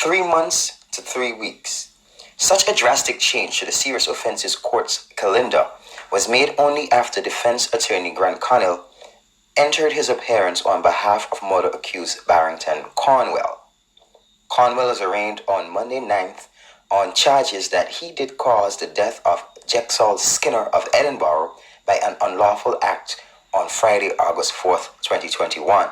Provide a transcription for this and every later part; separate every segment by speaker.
Speaker 1: 3 months to 3 weeks. Such a drastic change to the Serious Offences Court's calendar was made only after defense attorney Grant Connell entered his appearance on behalf of murder-accused Barrington Cornwall. Cornwall was arraigned on Monday 9th on charges that he did cause the death of Jexol Skinner of Edinburgh by an unlawful act on Friday, August 4th, 2021.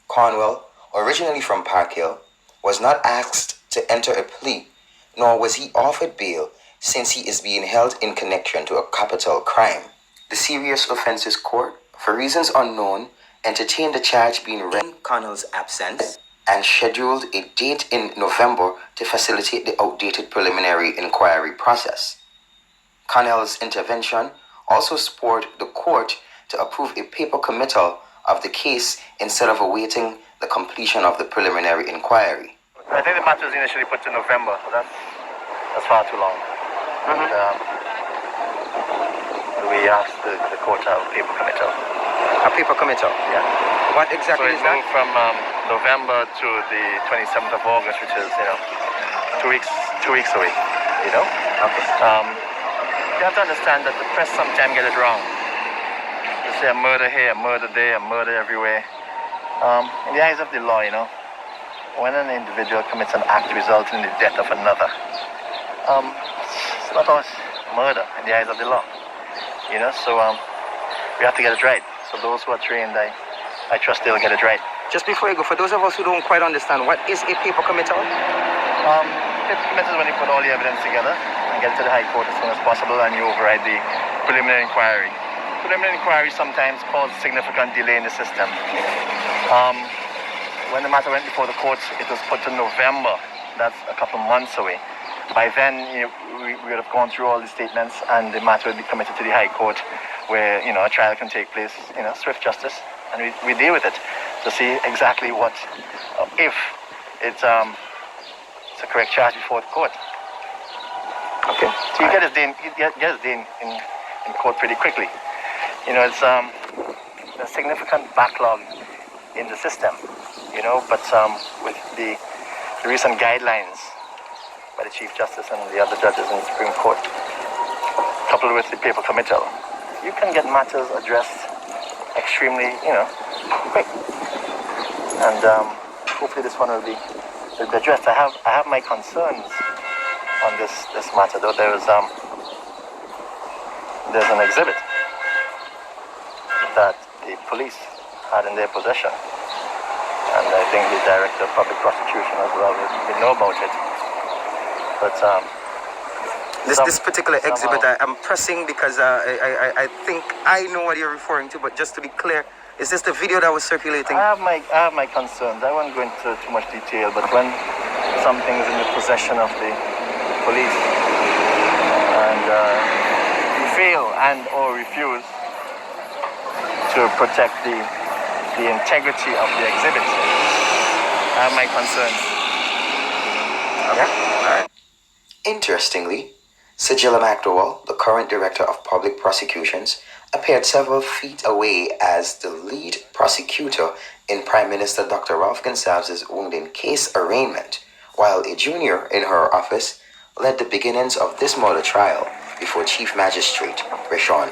Speaker 1: Cornwall, originally from Park Hill, was not asked to enter a plea, nor was he offered bail since he is being held in connection to a capital crime. The Serious Offences Court, for reasons unknown, entertained the charge being read in Connell's absence and scheduled a date in November to facilitate the outdated preliminary inquiry process. Connell's intervention also spurred the court to approve a paper committal of the case instead of awaiting the completion of the preliminary inquiry.
Speaker 2: I think the matter was initially put to November, so that's far too long. And, we asked the court to have a paper committal.
Speaker 1: A paper committal?
Speaker 2: Yeah.
Speaker 1: What exactly is that?
Speaker 2: So it moved from November to the 27th of August, which is, 2 weeks away,
Speaker 1: Okay.
Speaker 2: You have to understand that the press sometimes get it wrong. They say a murder here, a murder there, a murder everywhere. In the eyes of the law, when an individual commits an act resulting in the death of another, it's not always murder in the eyes of the law. So we have to get it right. So those who are trained, I trust they'll get it right.
Speaker 1: Just before you go, for those of us who don't quite understand, what is a paper committal?
Speaker 2: Paper committal is when you put all the evidence together and get it to the High Court as soon as possible and you override the preliminary inquiry. Preliminary inquiry sometimes causes significant delay in the system. When the matter went before the courts, it was put to November. That's a couple months away. By then, we would have gone through all the statements and the matter would be committed to the High Court where, a trial can take place, swift justice, and we deal with it to see exactly what, if it's a correct charge before the court.
Speaker 1: Okay.
Speaker 2: So you get his day in court pretty quickly. It's a significant backlog in the system, but with the recent guidelines by the Chief Justice and the other judges in the Supreme Court, coupled with the paper committal, you can get matters addressed extremely, quick. And hopefully this one will be addressed. I have my concerns on this matter, though. There's an exhibit that the police had in their possession, and I think the Director of Public Prosecution as well would know about it. But
Speaker 1: this particular exhibit I'm pressing because I think I know what you're referring to, but just to be clear, is this the video that was circulating?
Speaker 2: I have my concerns. I won't go into too much detail, but when something's in the possession of the police and you fail and or refuse to protect the integrity of the exhibit, I have my concerns.
Speaker 1: Okay. All right. Interestingly, Jexol Skinner, the current Director of Public Prosecutions, appeared several feet away as the lead prosecutor in Prime Minister Dr. Ralph Gonsalves' wounding case arraignment, while a junior in her office led the beginnings of this murder trial before Chief Magistrate Rishon